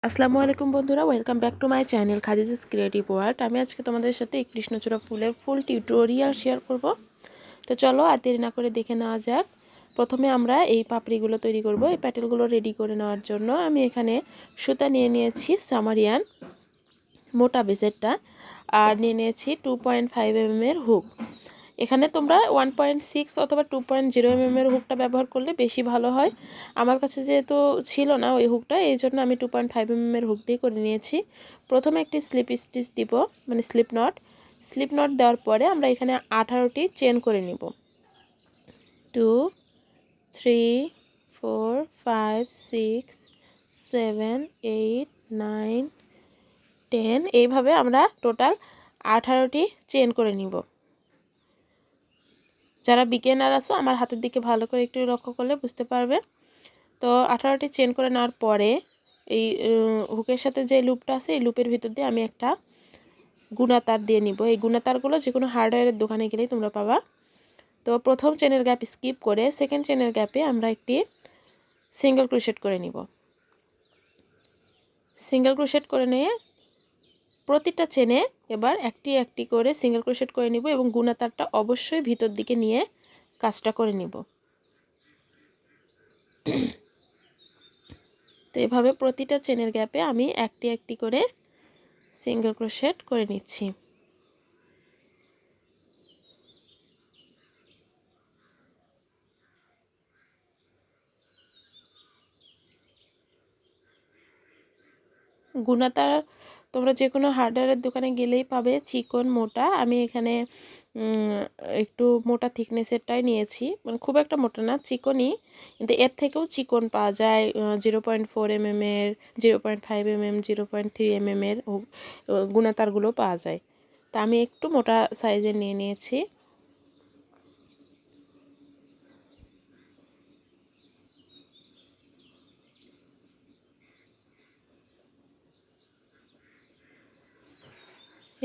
আসসালামু আলাইকুম বন্ধুরা, welcome back to my channel Khadija's creative world. আমি আজকে তোমাদের সাথে এই কৃষ্ণচূড়া ফুলের ফুল টিউটোরিয়াল শেয়ার করব। তো চলো আর দেরি না করে দেখে নেওয়া যাক। প্রথমে আমরা এই পাপড়িগুলো তৈরি করব। এই প্যাটেলগুলো রেডি করে নেওয়ার জন্য আমি এখানে সুতা নিয়ে নিয়েছি সামারিয়ান মোটা বেসেরটা, আর নিয়ে নিয়েছি 2.5 mm এর হুক। এখানে তোমরা 1.6 অথবা 2.0 mm এর হুকটা ব্যবহার করলে বেশি ভালো হয়। আমার কাছে যেহেতু ছিল না ওই হুকটা, এই জন্য আমি 2.5 mm এর হুক দিয়ে করে নিয়েছি। প্রথমে একটি স্লিপ স্টিচ দিব, মানে স্লিপ নট দেওয়ার পরে আমরা এখানে 18টি চেন করে নিব। 2 3 4 5 6 7 8 9 10, এইভাবে আমরা টোটাল 18টি চেন করে নিব। যারা বিগিনার আছো আমার হাতের দিকে ভালো করে একটু লক্ষ্য করলে বুঝতে পারবে। তো 18টি চেন করে নেওয়ার পরে এই হুকের সাথে যে লুপটা আছে এই লুপের ভিতর দিয়ে আমি একটা গুণা তার দিয়ে নিব। এই গুণা তারগুলো যে কোনো হার্ডওয়্যারের দোকানে গেলেই তোমরা পাবা। তো প্রথম চেনের গ্যাপ স্কিপ করে সেকেন্ড চেনের গ্যাপে আমরা একটি সিঙ্গেল ক্রোশেট করে নিব। সিঙ্গেল ক্রোশেট করে নিয়ে প্রতিটা চেনে এবার একটি একটি করে সিঙ্গেল ক্রোশেট করে নিব এবং গুণা তারটা অবশ্যই ভিতর দিকে নিয়ে কাজটা করে নিব। তো এভাবে প্রতিটা চেনের গ্যাপে আমি একটি একটি করে সিঙ্গেল ক্রোশেট করে নিচ্ছি। গুণাতার তোমরা যে কোনো হার্ডওয়্যারের দোকানে গেলেই পাবে, চিকন মোটা। আমি এখানে একটু মোটা থিকনেসেরটাই নিয়েছি, মানে খুব একটা মোটা না, চিকনই, কিন্তু এর থেকেও চিকন পাওয়া যায় 0.4 mm এর, 0.5 mm, 0.3 mm এর গুণাতারগুলো পাওয়া যায়। তা আমি একটু মোটা সাইজের নিয়ে নিয়েছি।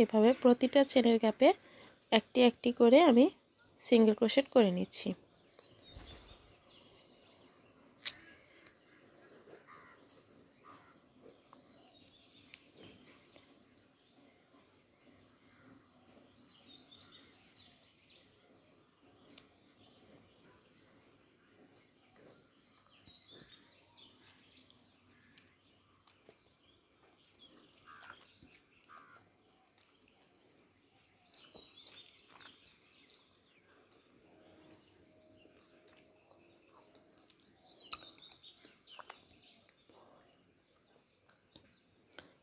এভাবে প্রতিটা চেনের গ্যাপে একটি একটি করে আমি সিঙ্গেল ক্রোশেট করে নিচ্ছি।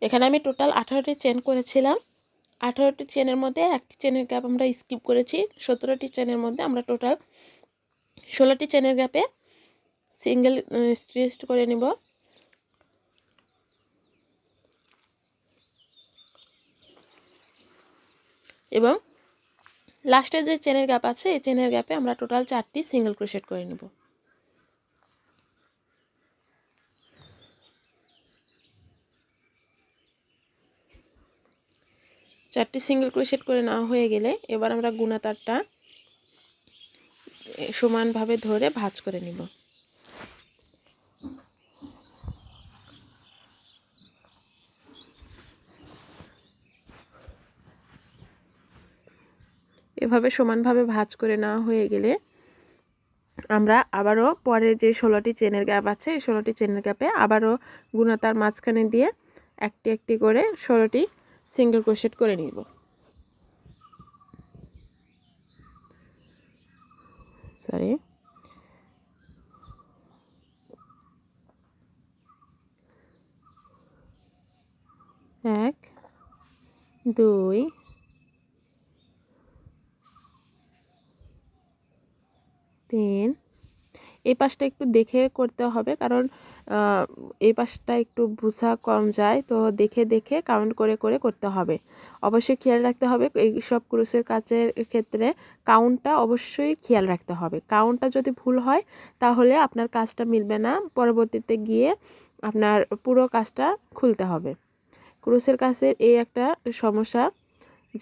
এখানে আমি টোটাল 18টি চেন করেছিলাম। 18টি চেনের মধ্যে একটি চেনের গ্যাপ আমরা স্কিপ করেছি। 17টি চেনের মধ্যে আমরা টোটাল 16টি চেনের গ্যাপে সিঙ্গেল স্টিচ করে নিব। এবং লাস্টে যে চেনের গ্যাপ আছে এই চেনের গ্যাপে আমরা টোটাল 4টি সিঙ্গেল ক্রোশেট করে নিব। চারটি সিঙ্গেল ক্রোশেট করে নেওয়া হয়ে গেলে এবার আমরা গুণা তারটা সমানভাবে ধরে ভাঁজ করে নিব। এভাবে সমানভাবে ভাঁজ করে নেওয়া হয়ে গেলে আমরা আবারও পরে যে 16টি চেনের গ্যাপ আছে এই 16টি চেনের গ্যাপে আবারও গুণা তার মাঝখানে দিয়ে একটি একটি করে 16টি সিঙ্গেল ক্রোশেট করে নিব। সরি, এক, দুই, তিন। এই পাশটা একটু দেখে করতে হবে, কারণ এই পাশটা একটু বোঝা কম যায়, তো দেখে দেখে কাউন্ট করে করে করতে হবে। অবশ্যই খেয়াল রাখতে হবে এই সব ক্রুশের কাজের ক্ষেত্রে কাউন্টটা অবশ্যই খেয়াল রাখতে হবে। কাউন্টটা যদি ভুল হয় তাহলে আপনার কাজটা মিলবে না, পরবর্তীতে গিয়ে আপনার পুরো কাজটা খুলতে হবে। ক্রুশের কাজের এই একটা সমস্যা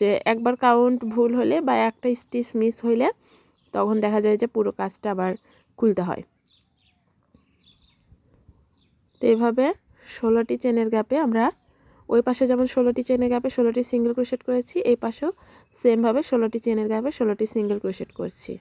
যে একবার কাউন্ট ভুল হলে বা একটা স্টিচ মিস হইলে তখন দেখা যায় যে পুরো কাজটা আবার খুলতে হয়। তো এইভাবে 16টি চেনের গ্যাপে আমরা ওই পাশে যেমন 16টি চেনের গ্যাপে 16টি সিঙ্গেল ক্রোশেট করেছি, এই পাশেও সেমভাবে 16টি চেনের গ্যাপে 16টি সিঙ্গেল ক্রোশেট করছি।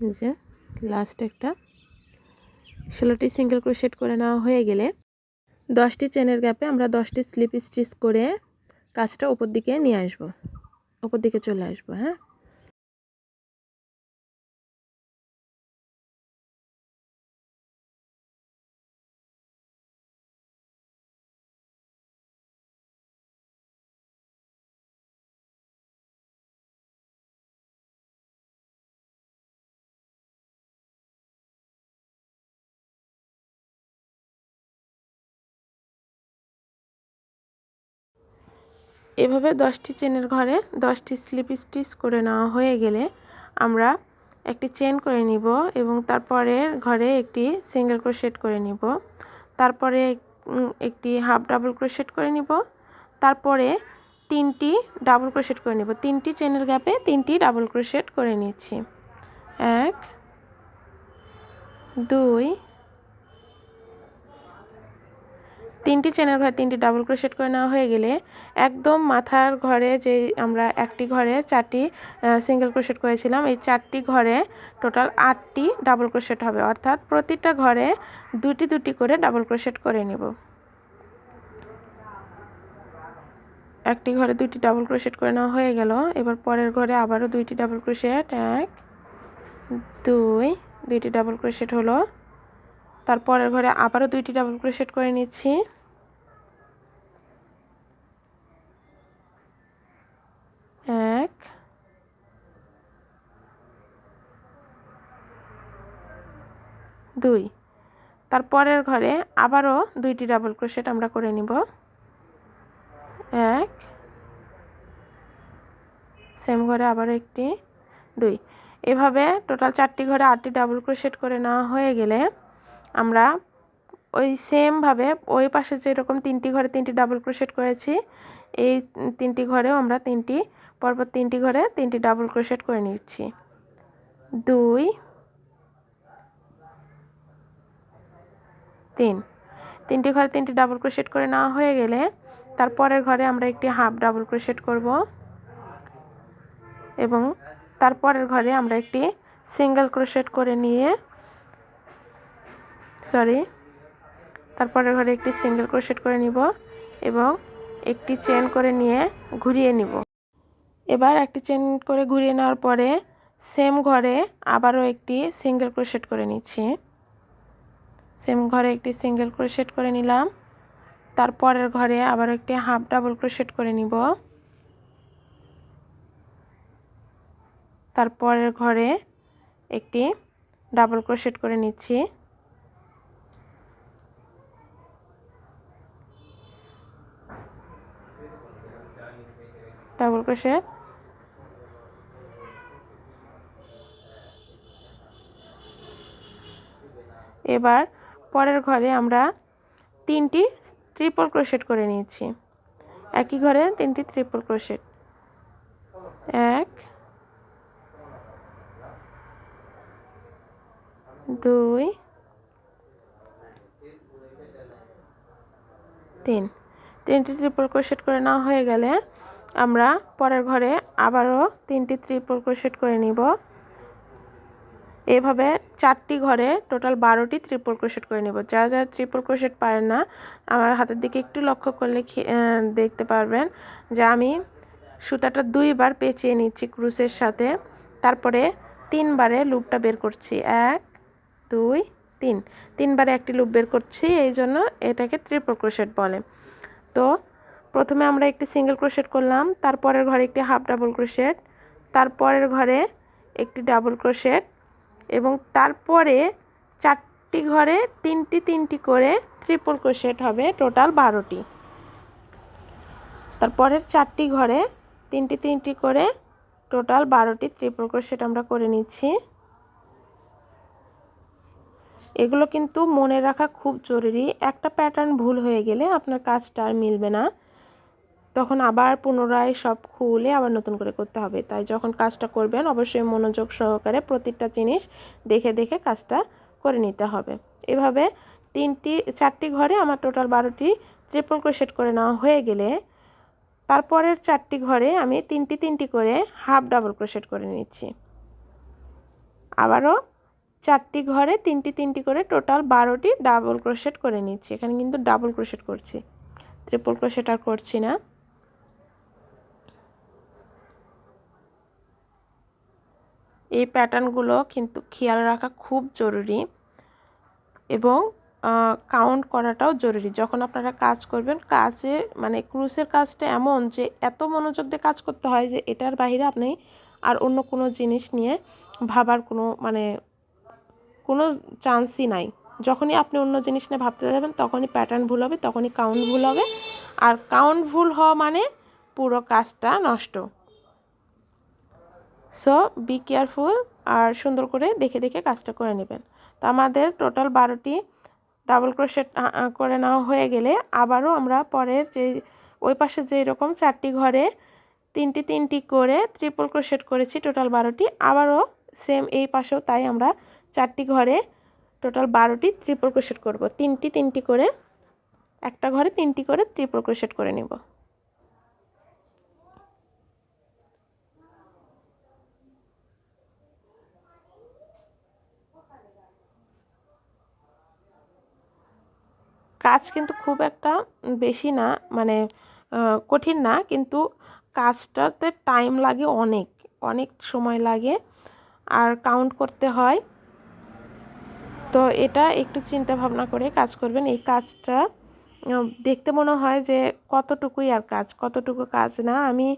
এই যে লাস্ট একটা 16টি সিঙ্গেল ক্রোশেট করে নেওয়া হয়ে গেলে 10টি চেনের গ্যাপে আমরা 10টি স্লিপ স্টিচ করে কাজটা উপর দিকে নিয়ে আসব, উপর দিকে চলে আসবো। হ্যাঁ, এভাবে 10টি চেনের ঘরে 10টি স্লিপ স্টিচ করে নেওয়া হয়ে গেলে আমরা একটি চেন করে নিব এবং তারপরে ঘরে একটি সিঙ্গেল ক্রোশেট করে নিব, তারপরে একটি হাফ ডাবল ক্রোশেট করে নিব, তারপরে 3টি ডাবল ক্রোশেট করে নিব। 3টি চেনের গ্যাপে 3টি ডাবল ক্রোশেট করে নিচ্ছি। 1 2 3টি চেনের ঘরে 3টি ডাবল ক্রোশেট করে নেওয়া হয়ে গেলে একদম মাথার ঘরে যে আমরা একটি ঘরে 4টি সিঙ্গেল ক্রোশেট করেছিলাম, এই 4টি ঘরে টোটাল 8টি ডাবল ক্রোশেট হবে, অর্থাৎ প্রতিটা ঘরে 2টি 2টি করে ডাবল ক্রোশেট করে নেব। একটি ঘরে 2টি ডাবল ক্রোশেট করে নেওয়া হয়ে গেল। এবার পরের ঘরে আবারও 2টি ডাবল ক্রোশেট, 1 2 2টি ডাবল ক্রোশেট হলো। তারপরের ঘরে আবারও 2টি ডাবল ক্রোশেট করে নিচ্ছি। 1 2 তারপরের ঘরে আবারও 2টি ডাবল ক্রোশেট আমরা করে নিব। 1 সেম ঘরে আবারও একটি 2, এভাবে টোটাল 4টি ঘরে 8টি ডাবল ক্রোশেট করে নেওয়া হয়ে গেলে আমরা ওই সেমভাবে ওই পাশে যেরকম 3টি ঘরে 3টি ডাবল ক্রোশেট করেছি, এই 3টি ঘরেও আমরা পরপর 3টি ঘরে 3টি ডাবল ক্রোশেট করে নিচ্ছি। 2 3 3টি ঘরে 3টি ডাবল ক্রোশেট করে নেওয়া হয়ে গেলে তারপরের ঘরে আমরা একটি হাফ ডাবল ক্রোশেট করব এবং তারপরের ঘরে আমরা একটি সিঙ্গেল ক্রোশেট করে নিয়ে তারপরের ঘরে একটি সিঙ্গেল ক্রোশেট করে নিব এবং একটি চেন করে নিয়ে ঘুরিয়ে নিব। এবার একটি চেন করে ঘুরিয়ে নেওয়ার পরে সেম ঘরে আবারও একটি সিঙ্গেল ক্রোশেট করে নিচ্ছি। সেম ঘরে একটি সিঙ্গেল ক্রোশেট করে নিলাম, তারপরের ঘরে আবার একটি হাফ ডাবল ক্রোশেট করে নিব, তারপরের ঘরে একটি ডাবল ক্রোশেট করে নিচ্ছি, ডাবল ক্রোশেট, এবার পরের ঘরে আমরা 3টি ট্রিপল ক্রোশেট করে নিয়েছি। একই ঘরে 3টি ট্রিপল ক্রোশেট, 1 2 3 3টি ট্রিপল ক্রোশেট করে নেওয়া হয়ে গেলে আমরা পরের ঘরে আবারও 3টি ট্রিপল ক্রোশেট করে নিব। এভাবে 4টি ঘরে টোটাল 12টি ট্রিপল ক্রোশেট করে নেব। যারা যারা ট্রিপল ক্রোশেট পারেন না আমার হাতের দিকে একটু লক্ষ্য করলে দেখতে পারবেন যে আমি সুতাটা 2বার পেঁচিয়ে নিচ্ছি ক্রুশের সাথে, তারপরে 3বারে লুপটা বের করছি, 1 2 3 3বারে একটি লুপ বের করছি, এই জন্য এটাকে ট্রিপল ক্রোশেট বলে। তো প্রথমে আমরা একটি সিঙ্গেল ক্রোশেট করলাম, তারপরের ঘরে একটি হাফ ডাবল ক্রোশেট, তারপরের ঘরে একটি ডাবল ক্রোশেট এবং তারপরে 4টি ঘরে 3টি করে ট্রিপল ক্রোশেট হবে, টোটাল 12টি। তারপরের 4টি ঘরে 3টি করে টোটাল 12টি ট্রিপল ক্রোশেট আমরা করে নিচ্ছি। এগুলো কিন্তু মনে রাখা খুব জরুরি। একটা প্যাটার্ন ভুল হয়ে গেলে আপনার কাজটা আর মিলবে না, তখন আবার পুনরায় সব খুলে আবার নতুন করে করতে হবে। তাই যখন কাজটা করবেন অবশ্যই মনোযোগ সহকারে প্রতিটা জিনিস দেখে দেখে কাজটা করে নিতে হবে। এভাবে 4টি ঘরে আমার টোটাল 12টি ট্রিপল ক্রোশেট করে নেওয়া হয়ে গেলে তারপরের 4টি ঘরে আমি 3টি করে হাফ ডাবল ক্রোশেট করে নিচ্ছি। আবারও 4টি ঘরে 3টি করে টোটাল 12টি ডাবল ক্রোশেট করে নিচ্ছি। এখানে কিন্তু ডাবল ক্রোশেট করছি, ট্রিপল ক্রোশেট আর করছি না। এই প্যাটার্নগুলো কিন্তু খেয়াল রাখা খুব জরুরি এবং কাউন্ট করাটাও জরুরি। যখন আপনারা কাজ করবেন, কাজে মানে ক্রুশের কাজটা এমন যে এত মনোযোগ দিয়ে কাজ করতে হয় যে এটার বাইরে আপনি আর অন্য কোনো জিনিস নিয়ে ভাবার কোনো চান্সই নাই। যখনই আপনি অন্য জিনিস নিয়ে ভাবতে যাবেন তখনই প্যাটার্ন ভুল হবে, তখনই কাউন্ট ভুল হবে, আর কাউন্ট ভুল হওয়া মানে পুরো কাজটা নষ্ট। সো বি কেয়ারফুল আর সুন্দর করে দেখে দেখে কাজটা করে নেবেন। তো আমাদের টোটাল 12টি ডাবল ক্রোশেট করে নেওয়া হয়ে গেলে আবারও আমরা পরের যে ওই পাশে যেই রকম 4টি ঘরে 3টি করে ট্রিপল ক্রোশেট করেছি টোটাল 12টি, আবারও সেম এই পাশেও তাই আমরা 4টি ঘরে টোটাল 12টি ট্রিপল ক্রোশেট করব। 3টি করে, একটা ঘরে 3টি করে ট্রিপল ক্রোশেট করে নেব। কাজ কিন্তু খুব একটা বেশি না, কঠিন না, কিন্তু কাজটাতে টাইম লাগে, অনেক সময় লাগে আর কাউন্ট করতে হয়। তো এটা একটু চিন্তা ভাবনা করে কাজ করবেন। এই কাজটা দেখতে মনে হয় যে কতটুকুই আর কাজ, কতটুকু কাজ না। আমি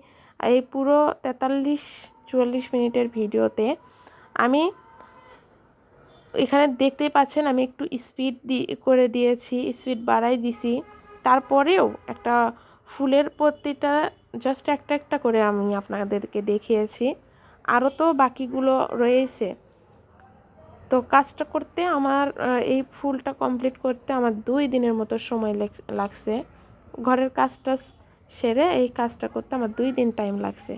এই পুরো 43-44 মিনিটের ভিডিওতে আমি এখানে দেখতেই পাচ্ছেন আমি একটু স্পিড করে দিয়েছি, স্পিড বাড়াই দিছি। তারপরেও একটা ফুলের প্রতিটা জাস্ট একটা করে আমি আপনাদেরকে দেখিয়েছি, আরও তো বাকিগুলো রয়েছে। তো কাজটা করতে আমার এই ফুলটা কমপ্লিট করতে আমার 2 দিনের মতো সময় লাগছে। ঘরের কাজটা সেরে এই কাজটা করতে আমার 2 দিন টাইম লাগছে।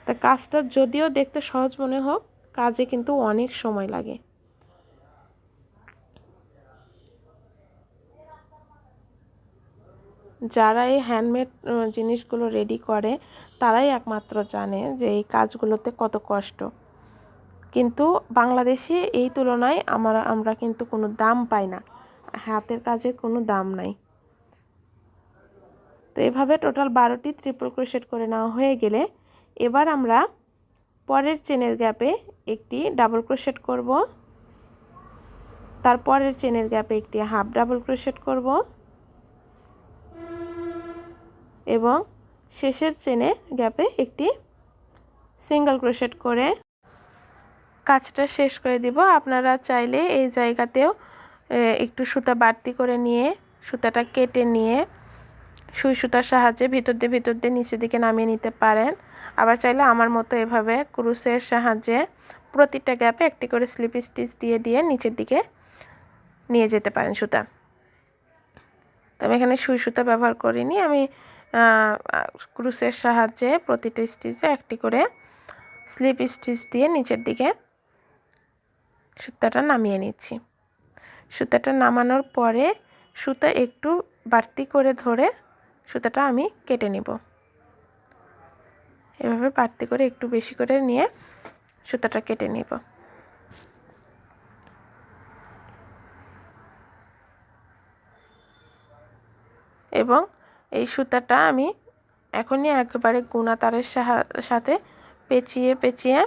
তা কাজটা যদিও দেখতে সহজ মনে হোক, কাজে কিন্তু অনেক সময় লাগে। যারা এই হ্যান্ডমেড জিনিসগুলো রেডি করে তারাই একমাত্র জানে যে এই কাজগুলোতে কত কষ্ট। কিন্তু বাংলাদেশে এই তুলনায় আমরা কিন্তু কোনো দাম পাই না, হাতের কাজে কোনো দাম নাই। তো এভাবে টোটাল 12টি ট্রিপল ক্রোশেট করে নেওয়া হয়ে গেলে এবার আমরা পরের চেনের গ্যাপে একটি ডাবল ক্রোশেট করব, তারপরের চেনের গ্যাপে একটি হাফ ডাবল ক্রোশেট করব এবং শেষের চেনে গ্যাপে একটি সিঙ্গেল ক্রোশেট করে কাজটা শেষ করে দিব। আপনারা চাইলে এই জায়গাতেও একটু সুতা বাড়তি করে নিয়ে সুতাটা কেটে নিয়ে সুই সুতার সাহায্যে ভিতর দিয়ে নিচের দিকে নামিয়ে নিতে পারেন। আবার চাইলে আমার মতো এভাবে ক্রুশের সাহায্যে প্রতিটা গ্যাপে একটি করে স্লিপ স্টিচ দিয়ে নিচের দিকে নিয়ে যেতে পারেন সুতা। তো আমি এখানে সুই সুতা ব্যবহার করিনি, আমি ক্রুশের সাহায্যে প্রতিটা স্টিচে একটি করে স্লিপ স্টিচ দিয়ে নিচের দিকে সুতাটা নামিয়ে নিচ্ছি। সুতাটা নামানোর পরে সুতা একটু বাড়তি করে ধরে সুতাটা আমি কেটে নিব। এভাবে বাড়তি করে একটু বেশি করে নিয়ে সুতাটা কেটে নিব। এবং এই সুতাটা আমি এখনই একেবারে গুনা তারের সাথে পেঁচিয়ে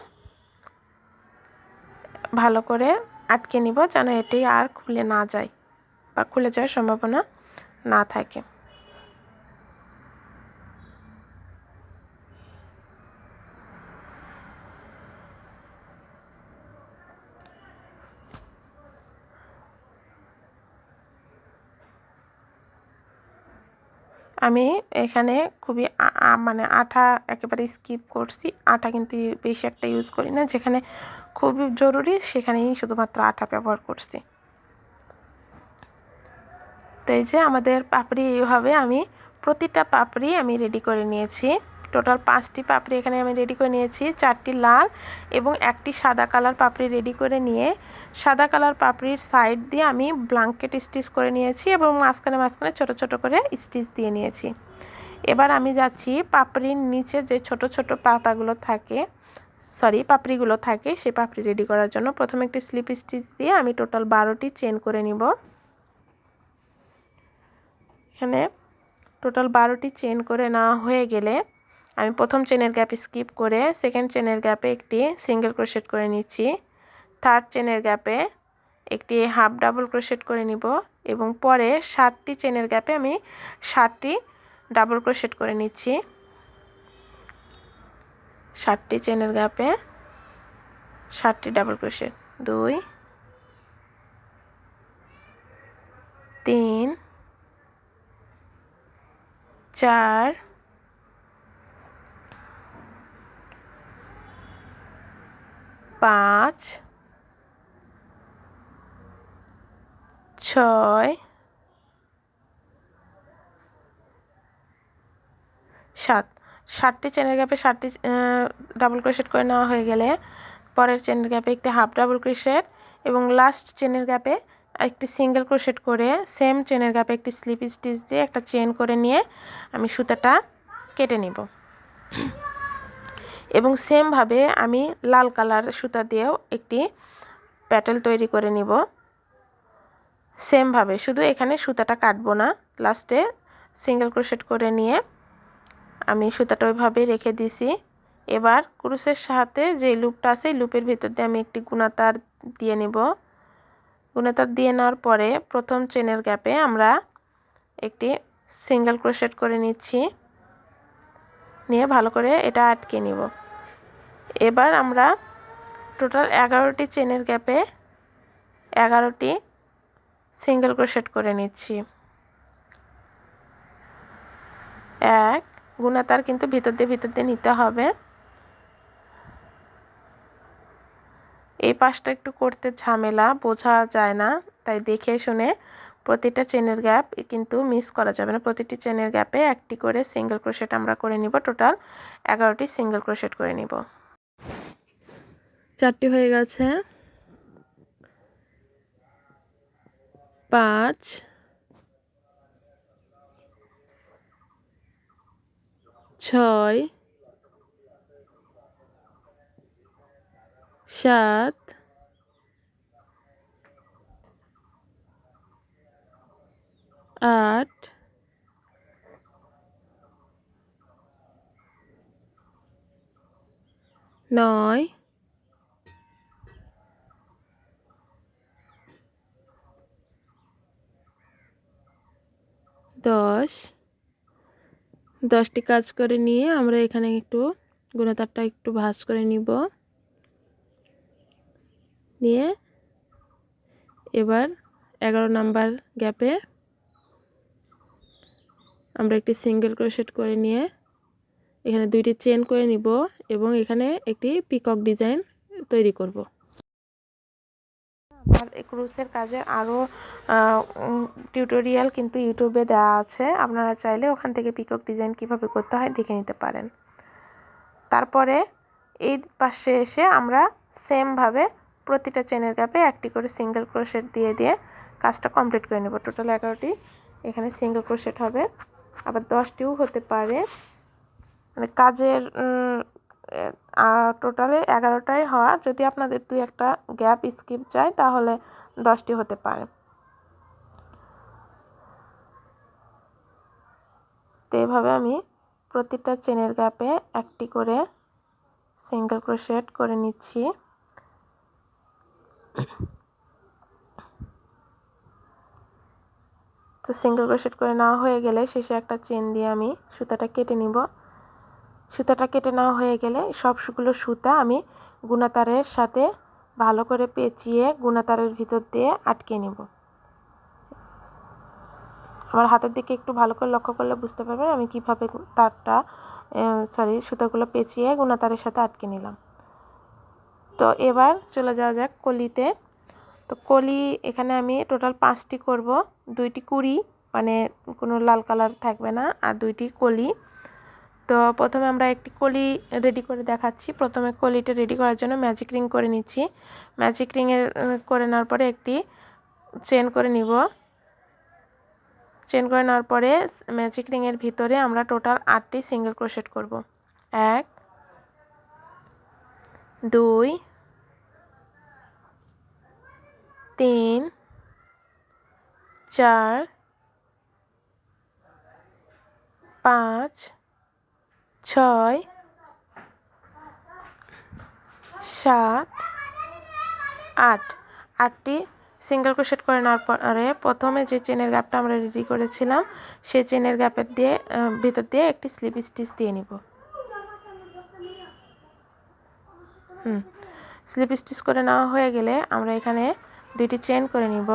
ভালো করে আটকে নিব, যেন এটি আর খুলে না যায় বা খুলে যাওয়ার সম্ভাবনা না থাকে। আমি এখানে খুবই আঠা একেবারে স্কিপ করছি। আঠা কিন্তু বেশি একটা ইউজ করি না, যেখানে খুবই জরুরি সেখানেই শুধুমাত্র আটা ব্যবহার করছি। তো এই যে আমাদের পাপড়ি এইভাবে আমি প্রতিটা পাপড়ি আমি রেডি করে নিয়েছি। টোটাল 5টি পাপড়ি এখানে আমি রেডি করে নিয়েছি, 4টি লাল এবং একটি সাদা কালার পাপড়ি রেডি করে নিয়ে সাদা কালার পাপড়ির সাইড দিয়ে আমি ব্ল্যাঙ্কেট স্টিচ করে নিয়েছি এবং মাঝখানে মাঝখানে ছোট ছোট করে স্টিচ দিয়ে নিয়েছি। এবার আমি যাচ্ছি পাপড়ির নিচে যে ছোট ছোট পাতাগুলো থাকে, পাপড়িগুলো থাকে, সেই পাপড়ি রেডি করার জন্য প্রথমে একটি স্লিপ স্টিচ দিয়ে আমি টোটাল 12টি চেন করে নিব। এখানে টোটাল 12টি চেন করে নেওয়া হয়ে গেলে আমি প্রথম চেনের গ্যাপ স্কিপ করে সেকেন্ড চেনের গ্যাপে একটি সিঙ্গেল ক্রোশেট করে নিচ্ছি। থার্ড চেনের গ্যাপে একটি হাফ ডাবল ক্রোশেট করে নিব এবং পরে 7টি চেনের গ্যাপে আমি 7টি ডাবল ক্রোশেট করে নিচ্ছি। 7টি চেনের গ্যাপে 7টি ডাবল ক্রোশেট, 2 3 4 5 6 7। 7টি চেনের গ্যাপে 7টি ডাবল ক্রোশেট করে নেওয়া হয়ে গেলে পরের চেনের গ্যাপে একটি হাফ ডাবল ক্রোশেট এবং লাস্ট চেনের গ্যাপে একটি সিঙ্গেল ক্রোশেট করে সেম চেনের গ্যাপে একটি স্লিপ স্টিচ দিয়ে একটা চেন করে নিয়ে আমি সুতাটা কেটে নিব এবং সেমভাবে আমি লাল কালার সুতা দিয়েও একটি প্যাটেল তৈরি করে নিব। সেমভাবে, শুধু এখানে সুতাটা কাটবো না, লাস্টে সিঙ্গেল ক্রোশেট করে নিয়ে আমি সুতাটা ওইভাবে রেখে দিছি। এবার ক্রুশের সাথে যে লুপটা আছে লুপের ভিতর দিয়ে আমি একটি গুণাতার দিয়ে নেব। গুণাতার দিয়ে নেওয়ার পরে প্রথম চেনের গ্যাপে আমরা একটি সিঙ্গেল ক্রোশেট করে নিচ্ছি, নিয়ে ভালো করে এটা আটকে নিব। এবার আমরা টোটাল 11টি চেনের গ্যাপে 11টি সিঙ্গেল ক্রোশেট করে নিচ্ছি। এক গুণাতার কিন্তু ভিতর দিয়ে নিতে হবে। এই পাশটা একটু করতে ঝামেলা, বোঝা যায় না, তাই দেখে শুনে প্রতিটা চেনের গ্যাপ কিন্তু মিস করা যাবে না। প্রতিটি চেনের গ্যাপে একটি করে সিঙ্গেল ক্রোশেট আমরা করে নিব। টোটাল 11টি সিঙ্গেল ক্রোশেট করে নিব। 4টি হয়ে গেছে, 5 6 7 8 9 10। 10টি কাজ করে নিয়ে আমরা এখানে একটু গুণাতারটা একটু ভাঁজ করে নিব, নিয়ে এবার 11 নাম্বার গ্যাপে আমরা একটি সিঙ্গেল ক্রোশেট করে নিয়ে এখানে 2টি চেন করে নিব এবং এখানে একটি পিকক ডিজাইন তৈরি করব। আর এই ক্রুশের কাজের আরও টিউটোরিয়াল কিন্তু ইউটিউবে দেওয়া আছে, আপনারা চাইলে ওখান থেকে পিকক ডিজাইন কিভাবে করতে হয় দেখে নিতে পারেন। তারপরে এই পাশে এসে আমরা সেমভাবে প্রতিটা চেনের গ্যাপে একটি করে সিঙ্গেল ক্রোশেট দিয়ে দিয়ে কাজটা কমপ্লিট করে নেব। টোটাল 11টি এখানে সিঙ্গেল ক্রোশেট হবে, আবার 10টিও হতে পারে, মানে কাজের টোটালে 11টাই হওয়া। যদি আপনাদের 2-1টা গ্যাপ স্কিপ যায় তাহলে 10টি হতে পারে। তো এইভাবে আমি প্রতিটা চেনের গ্যাপে একটি করে সিঙ্গেল ক্রোশেট করে নিচ্ছি। তো সিঙ্গেল ক্রোশেট করে নেওয়া হয়ে গেলে শেষে একটা চেন দিয়ে আমি সুতাটা কেটে নিব। সুতাটা কেটে নেওয়া হয়ে গেলে সবগুলো সুতা আমি গুণাতারের সাথে ভালো করে পেঁচিয়ে গুণাতারের ভিতর দিয়ে আটকে নিব। আমার হাতের দিকে একটু ভালো করে লক্ষ্য করলে বুঝতে পারবেন আমি কিভাবে সুতাগুলো পেঁচিয়ে গুণাতারের সাথে আটকে নিলাম। তো এবার চলে যাওয়া যাক কলিতে। তো কলি এখানে আমি টোটাল 5টি করব, 2টি কুড়ি মানে কোনো লাল কালার থাকবে না, আর 2টি কলি। তো প্রথমে আমরা একটি কলি রেডি করে দেখাচ্ছি। প্রথমে কলিটা রেডি করার জন্য ম্যাজিক রিং করে নিচ্ছি। ম্যাজিক রিংয়ের করে নেওয়ার পরে একটি চেন করে নিব। চেন করে নেওয়ার পরে ম্যাজিক রিংয়ের ভিতরে আমরা টোটাল 8টি সিঙ্গেল ক্রোশেট করব। 1 2 3 4 5 6 7 8 8টি সিঙ্গেল ক্রোশেট করে নেওয়ার পরে প্রথমে যে চেনের গ্যাপটা আমরা রেডি করেছিলাম সেই চেনের গ্যাপের দিয়ে ভিতর দিয়ে একটি স্লিপ স্টিচ দিয়ে নিব। স্লিপ স্টিচ করে নেওয়া হয়ে গেলে আমরা এখানে 2টি চেন করে নিব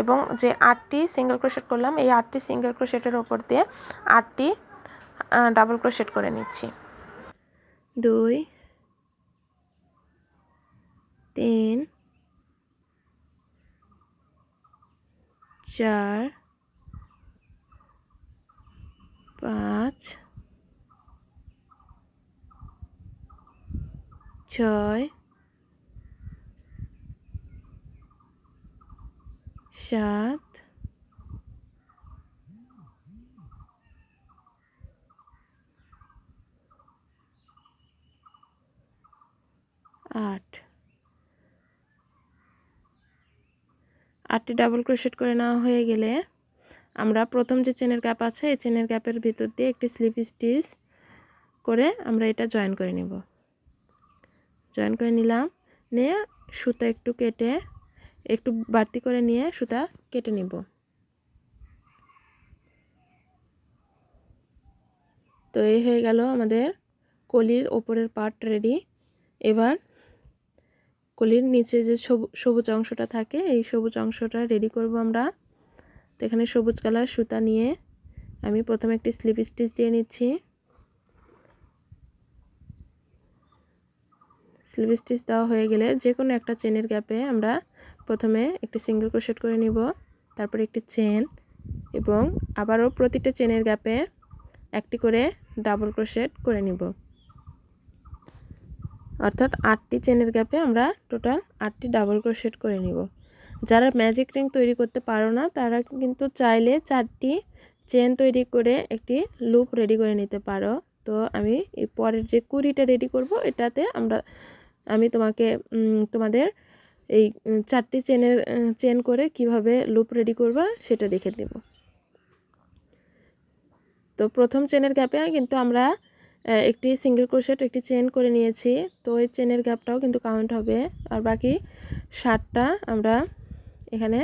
এবং যে 8টি সিঙ্গেল ক্রোশেট করলাম এই 8টি সিঙ্গেল ক্রোশেটের উপর দিয়ে 8টি ডাবল ক্রোশেট করে নিচ্ছি। 2 3 4 5 6 7 8 8টি ডাবল ক্রোশেট করে নেওয়া হয়ে গেলে আমরা প্রথম যে চেনের গ্যাপ আছে এই চেনের গ্যাপের ভিতর দিয়ে একটি স্লিপ স্টিচ করে আমরা এটা জয়েন করে নেব। জয়েন করে নিলাম, নিয়ে সুতা একটু কেটে একটু বাড়তি করে নিয়ে সুতা কেটে নিব। তো এই হয়ে গেল আমাদের কলির ওপরের পার্ট রেডি। এবার কলির নিচে যে সবুজ অংশটা থাকে এই সবুজ অংশটা রেডি করব আমরা। তো এখানে সবুজ কালার সুতা নিয়ে আমি প্রথমে একটি স্লিপ স্টিচ দিয়ে নিচ্ছি। স্লিপ স্টিচ দেওয়া হয়ে গেলে যে কোনো একটা চেনের গ্যাপে আমরা প্রথমে একটি সিঙ্গেল ক্রোশেট করে নিব, তারপর একটি চেন এবং আবারও প্রতিটা চেনের গ্যাপে একটি করে ডাবল ক্রোশেট করে নিব। অর্থাৎ 8টি চেনের গ্যাপে আমরা টোটাল 8টি ডাবল ক্রোশেট করে নিব। যারা ম্যাজিক রিং তৈরি করতে পারো না তারা কিন্তু চাইলে 4টি চেন তৈরি করে একটি লুপ রেডি করে নিতে পারো। তো আমি এই পরের যে কুড়িটা রেডি করব এটাতে আমি তোমাদের এই 4টি চেন করে কিভাবে লুপ রেডি করবা সেটা দেখে দেব। তো প্রথম চেনের গ্যাপে কিন্তু আমরা একটি সিঙ্গেল ক্রোশেট একটি চেন করে নিয়েছি, তো এই চেনের গ্যাপটাও কিন্তু কাউন্ট হবে। আর বাকি 7টা আমরা এখানে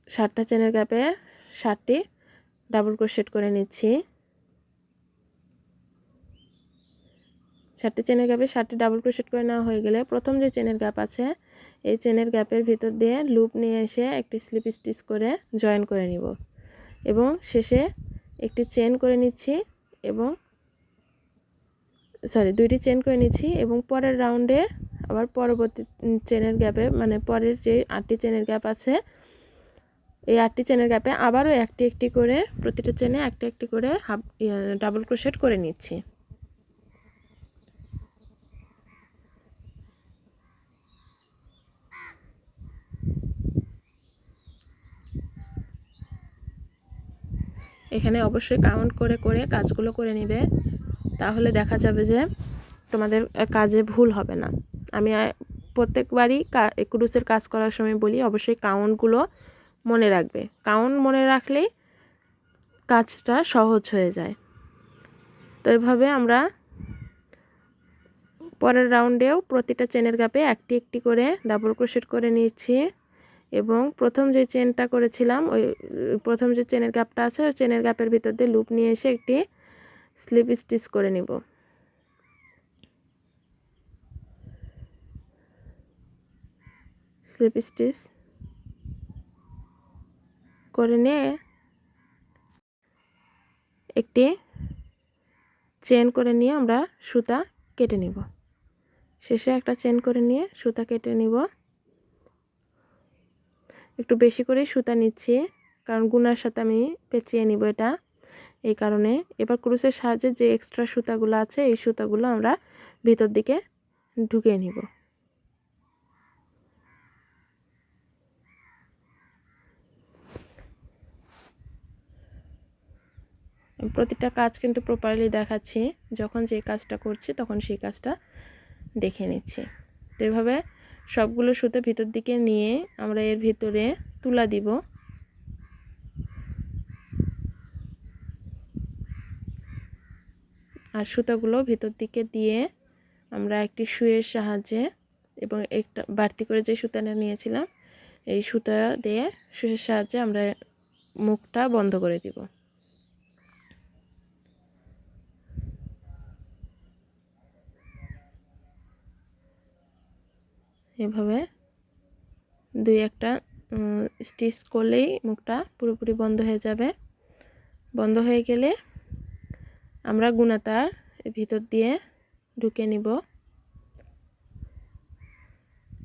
7টা চেনের গ্যাপে 7টি ডাবল ক্রোশেট করে নিচ্ছি। 7টি চেনের গ্যাপে 7টি ডাবল ক্রোশেট করে নেওয়া হয়ে গেলে প্রথম যে চেনের গ্যাপ আছে এই চেনের গ্যাপের ভিতর দিয়ে লুপ নিয়ে এসে একটি স্লিপ স্টিচ করে জয়েন করে নিব এবং শেষে একটি চেন করে নিচ্ছি এবং 2টি চেন করে নিচ্ছি এবং পরের রাউন্ডে আবার পরবর্তী চেনের গ্যাপে মানে পরের যে 8টি চেনের গ্যাপ আছে এই 8টি চেনের গ্যাপে আবারও একটি একটি করে প্রতিটা চেনে একটি একটি করে ডাবল ক্রোশেট করে নিচ্ছি। এখানে অবশ্যই কাউন্ট করে করে কাজগুলো করে নেবে, তাহলে দেখা যাবে যে তোমাদের কাজে ভুল হবে না। আমি প্রত্যেকবারই ক্রুশের কাজ করার সময় বলি অবশ্যই কাউন্টগুলো মনে রাখবে। কাউন্ট মনে রাখলেই কাজটা সহজ হয়ে যায়। তো এভাবে আমরা পরের রাউন্ডেও প্রতিটা চেনের গ্যাপে একটি একটি করে ডাবল ক্রোশেট করে নিচ্ছি এবং প্রথম যে চেনটা করেছিলাম ওই প্রথম যে চেনের গ্যাপটা আছে ওই চেনের গ্যাপের ভিতর দিয়ে লুপ নিয়ে এসে একটি স্লিপ স্টিচ করে নিব। স্লিপ স্টিচ করে নিয়ে একটি চেন করে নিয়ে আমরা সুতা কেটে নিব। শেষে একটা চেন করে নিয়ে সুতা কেটে নিব। একটু বেশি করে সুতা নিচ্ছি, কারণ গুনার সাথে আমি পেঁচিয়ে নিব এটা, এই কারণে। এবার ক্রুশের সাহায্যে যে এক্সট্রা সুতাগুলো আছে এই সুতাগুলো আমরা ভিতর দিকে ঢুকিয়ে নিব। প্রতিটা কাজ কিন্তু প্রপারলি দেখাচ্ছি, যখন যে কাজটা করছি তখন সেই কাজটা দেখে নিচ্ছি। তো এভাবে সবগুলো সুতো ভিতর দিকে নিয়ে আমরা এর ভিতরে তুলা দিব। আর সুতাগুলো ভিতর দিকে দিয়ে আমরা একটি সুইয়ের সাহায্যে এবং একটা বাড়তি করে যে সুতাটা নিয়েছিলাম এই সুতা দিয়ে সুইয়ের সাহায্যে আমরা মুখটা বন্ধ করে দিব। এভাবে দুই একটা স্টিচ করলেই মুখটা পুরোপুরি বন্ধ হয়ে যাবে। বন্ধ হয়ে গেলে আমরা গুণাতার ভিতর দিয়ে ঢুকে নিব।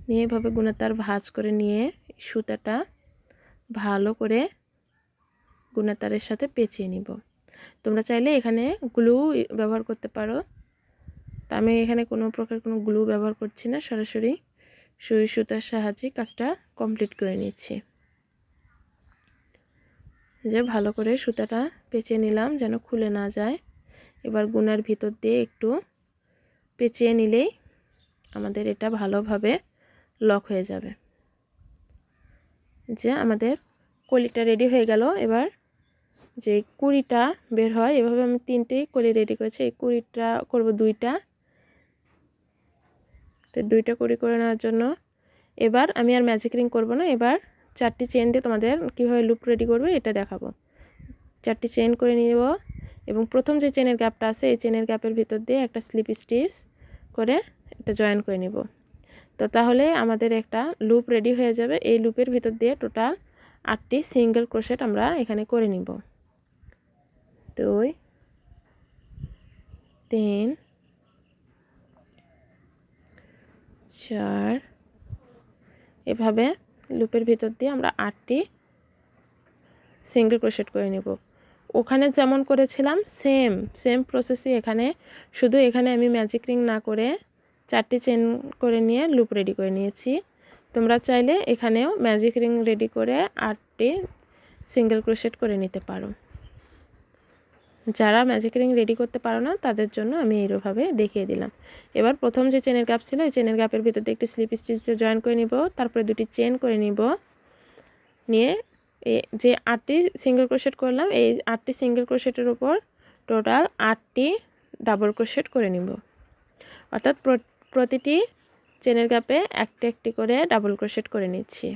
নিয়ে এভাবে গুণাতার ভাঁজ করে নিয়ে সুতাটা ভালো করে গুণাতারের সাথে পেঁচিয়ে নিব। তোমরা চাইলে এখানে গ্লু ব্যবহার করতে পারো, তা আমি এখানে কোনো প্রকার কোনো গ্লু ব্যবহার করছি না, সরাসরি সুই সুতার সাহায্যে কাজটা কমপ্লিট করে নিচ্ছি। যে ভালো করে সুতাটা পেঁচিয়ে নিলাম যেন খুলে না যায়। এবার গুনার ভিতর দিয়ে একটু পেঁচিয়ে নিলেই আমাদের এটা ভালোভাবে লক হয়ে যাবে। যে আমাদের কলিটা রেডি হয়ে গেল। এবার যে কুড়িটা বের হয়, এভাবে আমি 3টেই কলি রেডি করেছি। এই কুড়িটা করব 2টা, তো 2টা কুড়ি করে নেওয়ার জন্য এবার আমি আর ম্যাজিক রিং করব না। এবার 4টি চেন দিয়ে তোমাদের কীভাবে লুপ রেডি করবে এটা দেখাবো। 4টি চেন করে নিব এবং প্রথম যে চেনের গ্যাপটা আছে এই চেনের গ্যাপের ভিতর দিয়ে একটা স্লিপ স্টিচ করে এটা জয়েন করে নিব। তো তাহলে আমাদের একটা লুপ রেডি হয়ে যাবে। এই লুপের ভিতর দিয়ে টোটাল 8টি সিঙ্গেল ক্রোশেট আমরা এখানে করে নিব। 2 3 4 এভাবে লুপের ভিতর দিয়ে আমরা 8টি সিঙ্গেল ক্রোশেট করে নিব। ওখানে যেমন করেছিলাম সেম প্রসেসই এখানে, শুধু এখানে আমি ম্যাজিক রিং না করে 4টি চেন করে নিয়ে লুপ রেডি করে নিয়েছি। তোমরা চাইলে এখানেও ম্যাজিক রিং রেডি করে 8টি সিঙ্গেল ক্রোশেট করে নিতে পারো। যারা ম্যাজিক রিং রেডি করতে পারো না তাদের জন্য আমি এইভাবে দেখিয়ে দিলাম। এবার প্রথম যে চেনের গ্যাপ ছিল এই চেনের গ্যাপের ভিতর দিয়ে একটি স্লিপ স্টিচ দিয়ে জয়েন করে নিব, তারপরে 2টি চেন করে নিব। নিয়ে যে 8টি সিঙ্গেল ক্রোশেট করলাম এই 8টি সিঙ্গেল ক্রোশেটের উপর টোটাল 8টি ডাবল ক্রোশেট করে নিব। অর্থাৎ প্রতিটি চেনের গ্যাপে একটি একটি করে ডাবল ক্রোশেট করে নিচ্ছি।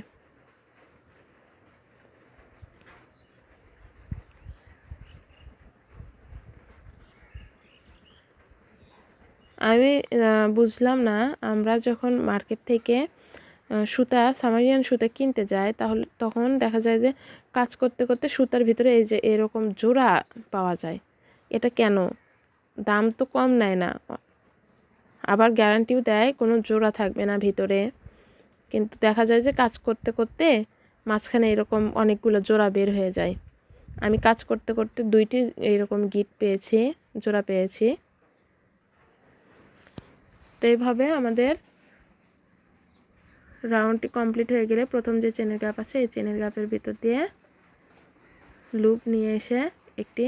আমি বুঝলাম না, আমরা যখন মার্কেট থেকে সুতা সামারিয়ান সুতা কিনতে যাই তাহলে তখন দেখা যায় যে কাজ করতে করতে সুতার ভিতরে এই যে এরকম জোড়া পাওয়া যায়। এটা কেন? দাম তো কম নেয় না, আবার গ্যারান্টিও দেয় কোনো জোড়া থাকবে না ভিতরে, কিন্তু দেখা যায় যে কাজ করতে করতে মাঝখানে এরকম অনেকগুলো জোড়া বের হয়ে যায়। আমি কাজ করতে করতে 2টি এইরকম গিট পেয়েছি, জোড়া পেয়েছি। তো এইভাবে আমাদের রাউন্ডটি কমপ্লিট হয়ে গেলে প্রথম যে চেনের গ্যাপ আছে এই চেনের গ্যাপের ভিতর দিয়ে লুপ নিয়ে এসে একটি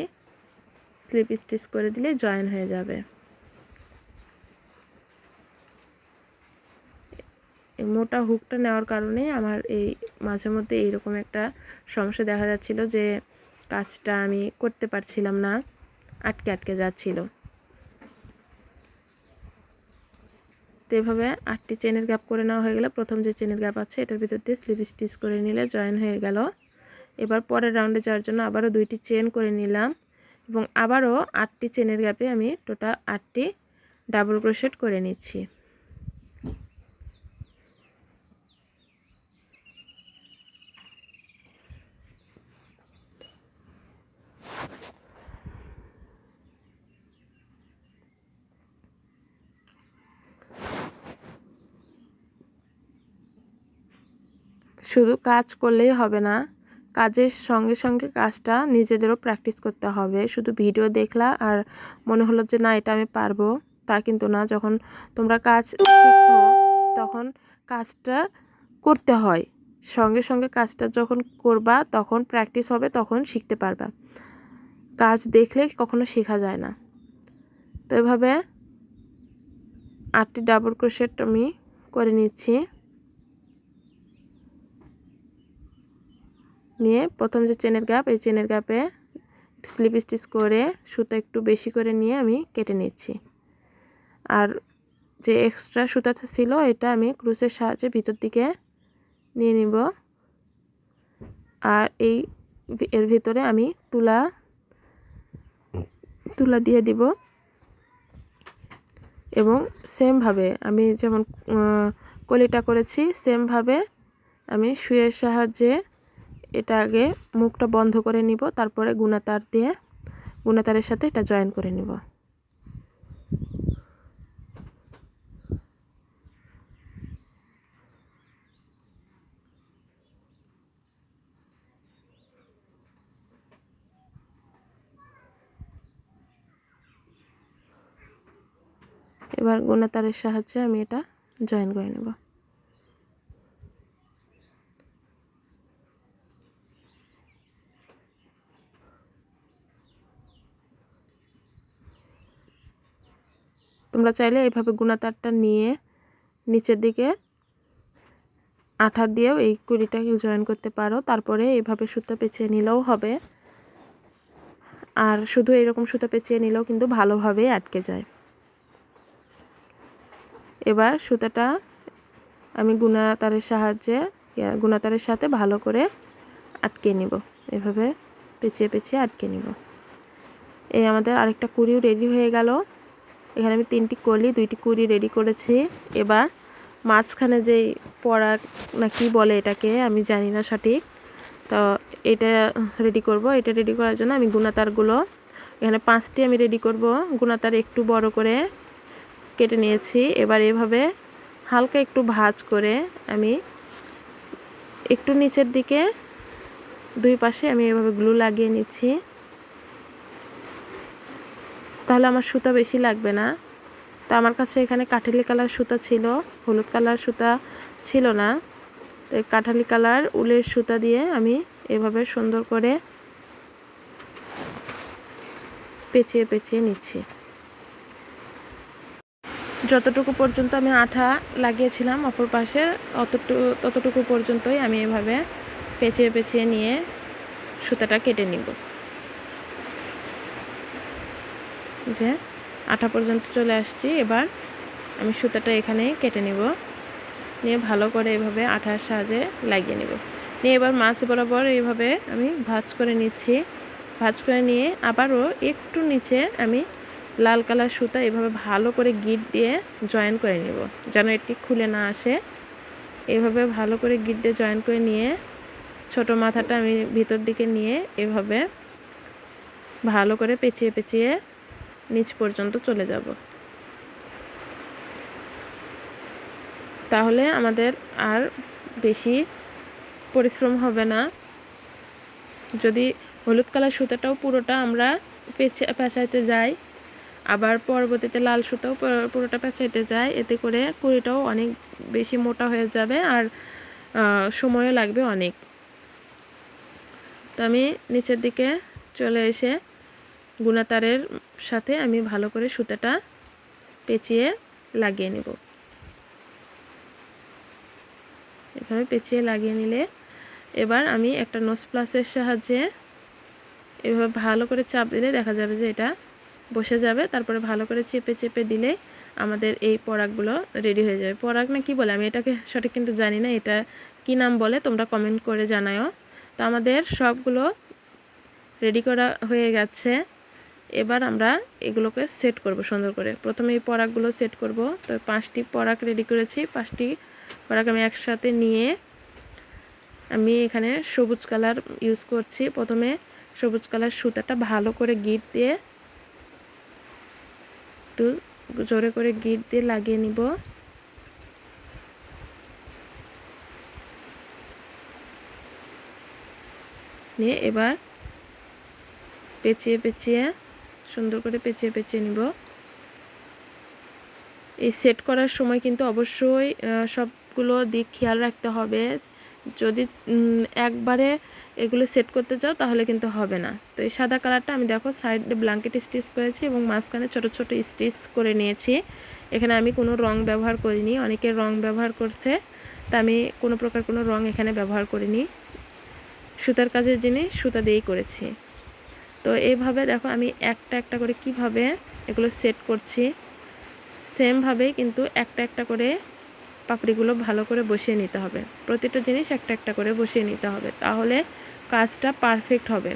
স্লিপ স্টিচ করে দিলে জয়েন হয়ে যাবে। এই মোটা হুকটা নেওয়ার কারণে আমার এই মাঝে মধ্যে এইরকম একটা সমস্যা দেখা যাচ্ছিল যে কাজটা আমি করতে পারছিলাম না, আটকে আটকে যাচ্ছিল। তো এভাবে 8টি চেনের গ্যাপ করে নেওয়া হয়ে গেলে প্রথম যে চেনের গ্যাপ আছে এটার ভিতর দিয়ে স্লিপ স্টিচ করে নিলে জয়েন হয়ে গেল। এবার পরের রাউন্ডে যাওয়ার জন্য আবারও 2টি চেন করে নিলাম এবং আবারও 8টি চেনের গ্যাপে আমি টোটাল 8টি ডাবল ক্রোশেট করে নিচ্ছি। শুধু কাজ করলেই হবে না, কাজের সঙ্গে সঙ্গে কাজটা নিজেদেরও প্র্যাকটিস করতে হবে। শুধু ভিডিও দেখলা আর মনে হলো যে না এটা আমি পারবো, তা কিন্তু না। যখন তোমরা কাজ শিখো তখন কাজটা করতে হয়, সঙ্গে সঙ্গে কাজটা যখন করবা তখন প্র্যাকটিস হবে, তখন শিখতে পারবা। কাজ দেখলে কখনো শেখা যায় না। তো এভাবে 8টি ডাবল ক্রোশেট আমি করে নিচ্ছি। নিয়ে প্রথম যে চেনের গ্যাপ, এই চেনের গ্যাপে স্লিপ স্টিচ করে সুতা একটু বেশি করে নিয়ে আমি কেটে নিচ্ছি। আর যে এক্সট্রা সুতা ছিল এটা আমি ক্রুশের সাহায্যে ভিতর দিকে নিয়ে নিব। আর এর ভিতরে আমি তুলা দিয়ে দিব এবং সেমভাবে আমি যেমন কলিটা করেছি সেমভাবে আমি সুইয়ের সাহায্যে এটা আগে মুখটা বন্ধ করে নিব, তারপরে গুণাতারের সাথে এটা জয়েন করে নিব। এবার গুণাতারের সাহায্যে আমি এটা জয়েন করে নেব। তোমরা চাইলে এইভাবে গুণাতারটা নিয়ে নিচের দিকে আঠা দিয়েও এই কুড়িটাকে জয়েন করতে পারো। তারপরে এইভাবে সুতা পেঁচিয়ে নিলেও হবে, আর শুধু এরকম সুতা পেঁচিয়ে নিলেও কিন্তু ভালোভাবে আটকে যায়। এবার সুতাটা আমি গুণাতারের সাথে ভালো করে আটকে নিব, এভাবে পেঁচিয়ে পেঁচিয়ে আটকে নিব। এই আমাদের আরেকটা কুড়িও রেডি হয়ে গেল। এখানে আমি 3টি কলি 2টি কুড়ি রেডি করেছি। এবার মাঝখানে যেই পরাগ না কি বলে এটাকে আমি জানি না সঠিক, তো এটা রেডি করব। এটা রেডি করার জন্য আমি গুণাতারগুলো এখানে 5টি আমি রেডি করব। গুণাতার একটু বড় করে কেটে নিয়েছি। এবার এভাবে হালকা একটু ভাঁজ করে আমি একটু নিচের দিকে 2 পাশে আমি এভাবে গ্লু লাগিয়ে নিচ্ছি, তাহলে আমার সুতা বেশি লাগবে না। তো আমার কাছে এখানে কাঠালি কালার সুতা ছিল, হলুদ কালার সুতা ছিল না, তো কাঠালি কালার উলের সুতা দিয়ে আমি এভাবে সুন্দর করে পেঁচিয়ে পেঁচিয়ে নিচ্ছি। যতটুকু পর্যন্ত আমি আঠা লাগিয়েছিলাম অপর পাশে ততটুকু পর্যন্তই আমি এভাবে পেঁচিয়ে পেঁচিয়ে নিয়ে সুতাটা কেটে নিব। যে আঠা পর্যন্ত চলে আসছি, এবার আমি সুতাটা এখানেই কেটে নিব, নিয়ে ভালো করে এভাবে আঠার সাহায্যে লাগিয়ে নিব। নিয়ে এবার মাছ বরাবর এইভাবে আমি ভাঁজ করে নিচ্ছি। ভাঁজ করে নিয়ে আবারও একটু নিচে আমি লাল কালার সুতা এভাবে ভালো করে গিট দিয়ে জয়েন করে নিব, যেন এটি খুলে না আসে। এভাবে ভালো করে গিট দিয়ে জয়েন করে নিয়ে ছোট মাথাটা আমি ভিতর দিকে নিয়ে এভাবে ভালো করে পেঁচিয়ে পেঁচিয়ে নিচ পর্যন্ত চলে যাব। তাহলে আমাদের আর বেশি পরিশ্রম হবে না। যদি হলুদ কালার সুতাটাও পুরোটা আমরা পেঁচাইতে যাই, আবার পরবর্তীতে লাল সুতাও পুরোটা পেঁচাইতে যাই, এতে করে কুড়িটাও অনেক বেশি মোটা হয়ে যাবে আর সময়ও লাগবে অনেক। তো আমি নিচের দিকে চলে এসে গুণাতারের সাথে আমি ভালো করে সুতাটা পেঁচিয়ে লাগিয়ে নেব। এভাবে পেঁচিয়ে লাগিয়ে নিলে এবার আমি একটা নোজ প্লাসের সাহায্যে এভাবে ভালো করে চাপ দিলে দেখা যাবে যে এটা বসে যাবে। তারপরে ভালো করে চেপে চেপে দিলে আমাদের এই পরাগগুলো রেডি হয়ে যাবে। পরাগ না কি বলে আমি এটাকে সঠিক কিন্তু জানি না, এটা কি নাম বলে তোমরা কমেন্ট করে জানাও। তো আমাদের সবগুলো রেডি করা হয়ে গেছে। এবার আমরা এগুলোকে সেট করব সুন্দর করে। প্রথমে এই পরাগগুলো সেট করব। তো 5টি পরাগ রেডি করেছি। 5টি পরাগ আমি একসাথে নিয়ে আমি এখানে সবুজ কালার ইউজ করছি। প্রথমে সবুজ কালার সুতাটা ভালো করে গিট দিয়ে একটু জোরে করে গিট দিয়ে লাগিয়ে নিব। নিয়ে এবার পেঁচিয়ে পেঁচিয়ে সুন্দর করে পেঁচিয়ে পেঁচিয়ে নিব। এই সেট করার সময় কিন্তু অবশ্যই সবগুলো দিক খেয়াল রাখতে হবে। যদি একবারে এগুলো সেট করতে যাও তাহলে কিন্তু হবে না। তো এই সাদা কালারটা আমি দেখো সাইডে ব্ল্যাঙ্কেট স্টিচ করেছি এবং মাঝখানে ছোট ছোট স্টিচ করে নিয়েছি। এখানে আমি কোনো রং ব্যবহার করিনি, অনেকে রং ব্যবহার করছে, তা আমি কোনো প্রকার কোনো রং এখানে ব্যবহার করিনি। সুতার কাজের জিনিস সুতা দিয়েই করেছি। তো এইভাবে দেখো আমি একটা একটা করে কিভাবে এগুলো সেট করছি, সেমভাবেই কিন্তু একটা একটা করে পাপড়িগুলো ভালো করে বসিয়ে নিতে হবে। প্রতিটা জিনিস একটা একটা করে বসিয়ে নিতে হবে, তাহলে কাজটা পারফেক্ট হবে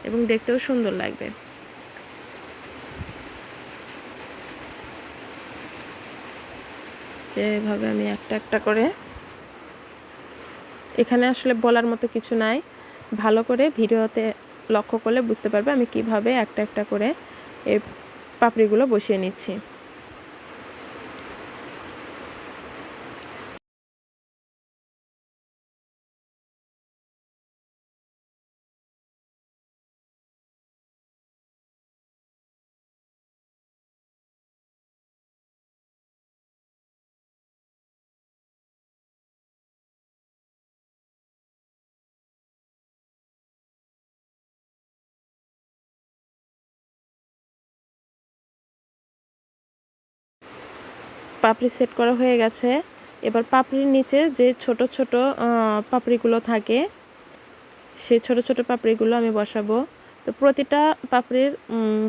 এবং দেখতেও সুন্দর লাগবে। যেভাবে আমি একটা একটা করে, এখানে আসলে বলার মতো কিছু নাই, ভালো করে ভিডিওতে লক্ষ্য করলে বুঝতে পারবে আমি কিভাবে একটা একটা করে এই পাপড়িগুলো বসিয়ে নিচ্ছি। পাপড়ি সেট করা হয়ে গেছে। এবার পাপড়ির নিচে যে ছোট ছোট পাপড়িগুলো থাকে, সেই ছোট ছোট পাপড়িগুলো আমি বসাবো। তো প্রতিটা পাপড়ির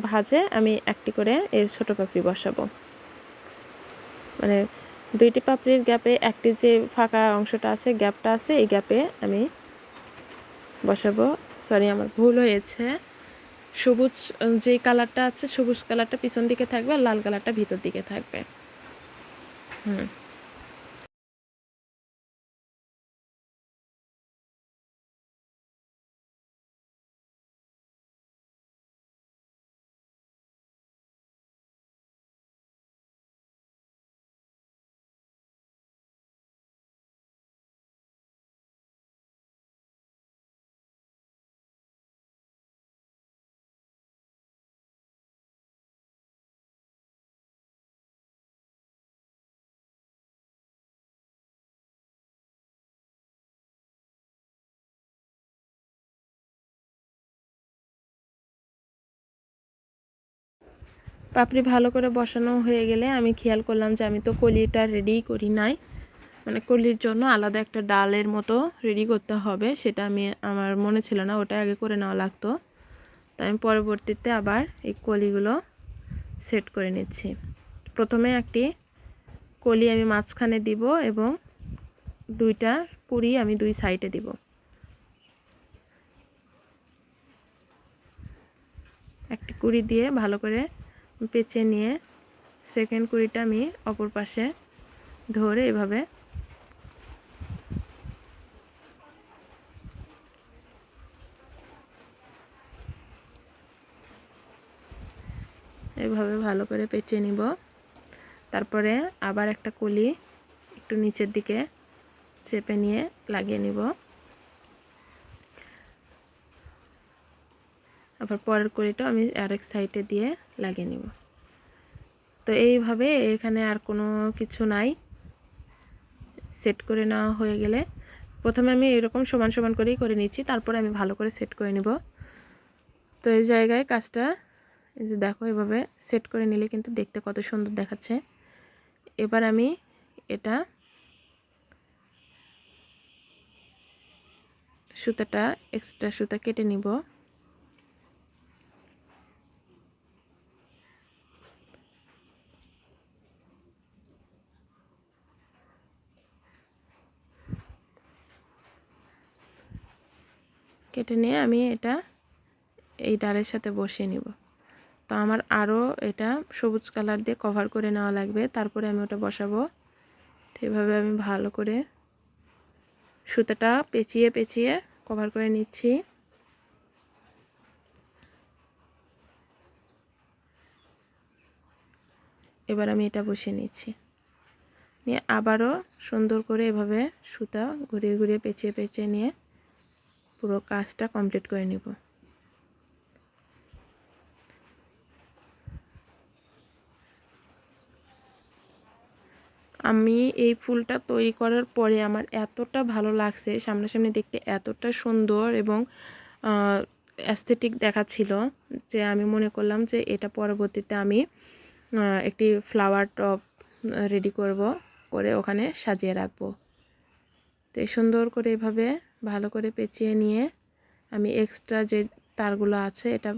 ভাঁজে আমি একটি করে এর ছোট পাপড়ি বসাবো। মানে দুইটি পাপড়ির গ্যাপে একটি যে ফাঁকা অংশটা আছে, গ্যাপটা আছে, এই গ্যাপে আমি বসাবো। সরি, আমার ভুল হয়েছে। সবুজ যে কালারটা আছে, সবুজ কালারটা পিছন দিকে থাকবে আর লাল কালারটা ভিতর দিকে থাকবে। পাপড়ি ভালো করে বসানো হয়ে গেলে আমি খেয়াল করলাম যে আমি তো কলিটা রেডি করি নাই, মানে কলির জন্য আলাদা একটা ডালের মতো রেডি করতে হবে, সেটা আমার মনে ছিল না, ওটা আগে করে নেওয়া লাগতো। তাই আমি পরবর্তীতে আবার এই কলিগুলো সেট করে নিচ্ছি। প্রথমে একটি কলি আমি মাঝখানে দিব এবং দুইটা কুড়ি আমি দুই সাইডে দিব। একটি কুড়ি দিয়ে ভালো করে পেঁচে নিয়ে সেকেন্ড কুড়িটা আমি অপর পাশে ধরে এভাবে ভালো করে পেঁচে নিব। তারপরে আবার একটা কলি একটু নিচের দিকে চেপে নিয়ে লাগিয়ে নিব। আবার পরের কলিটা আমি আরেক সাইডে দিয়ে লাগিয়ে নিব। তো এইভাবে এখানে আর কোনো কিছু নাই। সেট করে নেওয়া হয়ে গেলে প্রথমে আমি এরকম সমান সমান করেই করে নিচ্ছি, তারপরে আমি ভালো করে সেট করে নেব। তো এই জায়গায় কাজটা এই যে দেখো, এভাবে সেট করে নিলে কিন্তু দেখতে কত সুন্দর দেখাচ্ছে। এবার আমি এটা সুতাটা এক্সট্রা সুতা কেটে নিব। কেটে নিয়ে আমি এটা এই ডালের সাথে বসিয়ে নিব। তো আমার আরও এটা সবুজ কালার দিয়ে কভার করে নেওয়া লাগবে, তারপরে আমি ওটা বসাবো। তো এভাবে আমি ভালো করে সুতাটা পেঁচিয়ে পেঁচিয়ে কভার করে নিচ্ছি। এবার আমি এটা বসিয়ে নিচ্ছি, নিয়ে আবারও সুন্দর করে এভাবে সুতা ঘুরিয়ে ঘুরিয়ে পেঁচিয়ে পেঁচিয়ে নিয়ে পুরো কাজটা কমপ্লিট করে নিব। আমি এই ফুলটা তৈরি করার পরে আমার এতটা ভালো লাগছে, সামনাসামনি দেখতে এতটা সুন্দর এবং অ্যাস্থেটিক দেখাচ্ছিল যে আমি মনে করলাম যে এটা পরবর্তীতে আমি একটি ফ্লাওয়ার টব রেডি করব, করে ওখানে সাজিয়ে রাখবো। তো সুন্দর করে এভাবে ভালো করে পেঁচিয়ে নিয়ে আমি এক্সট্রা যে তারগুলো আছে এটা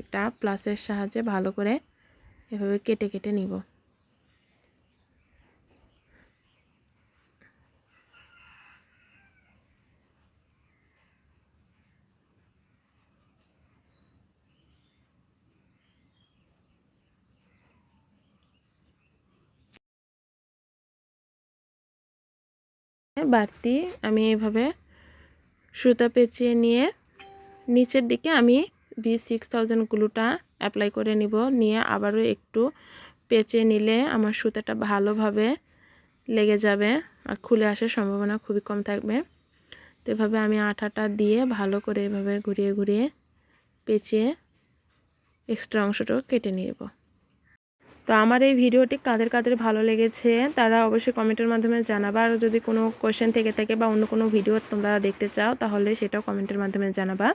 একটা প্লাসের সাহায্যে ভালো করে এভাবে কেটে কেটে নিব। বাড়তি আমি এইভাবে সুতা পেঁচিয়ে নিয়ে নিচের দিকে আমি B6000 গ্লুটা অ্যাপ্লাই করে নিব, নিয়ে আবারও একটু পেঁচিয়ে নিলে আমার সুতাটা ভালোভাবে লেগে যাবে আর খুলে আসার সম্ভাবনা খুবই কম থাকবে। তো এভাবে আমি আঠাটা দিয়ে ভালো করে এভাবে ঘুরিয়ে ঘুরিয়ে পেঁচিয়ে এক্সট্রা অংশটাও কেটে নেব। তো আমার এই ভিডিওটি কাদের কাদের ভালো লেগেছে তারা অবশ্যই কমেন্টের মাধ্যমে জানাবা। আর যদি কোনো কোয়েশ্চেন থেকে থাকে বা অন্য কোনো ভিডিও তোমরা দেখতে চাও তাহলে সেটাও কমেন্টের মাধ্যমে জানাবা।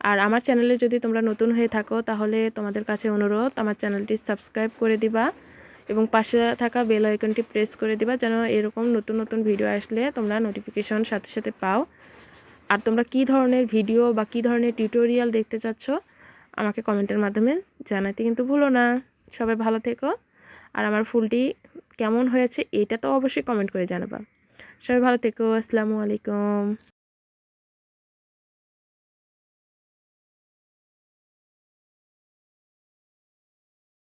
আর আমার চ্যানেলে যদি তোমরা নতুন হয়ে থাকো তাহলে তোমাদের কাছে অনুরোধ আমার চ্যানেলটি সাবস্ক্রাইব করে দিবা এবং পাশে থাকা বেল আইকনটি প্রেস করে দিবা যেন এরকম নতুন নতুন ভিডিও আসলে তোমরা নোটিফিকেশন সাথে সাথে পাও। আর তোমরা কী ধরনের ভিডিও বা কী ধরনের টিউটোরিয়াল দেখতে চাচ্ছ আমাকে কমেন্টের মাধ্যমে জানাতে কিন্তু ভুলো না। সবাই ভালো থেকো, আর আমার ফুলটি কেমন হয়েছে এটা তো অবশ্যই কমেন্ট করে জানাবা। সবাই ভালো থেকো, আসসালামু আলাইকুম।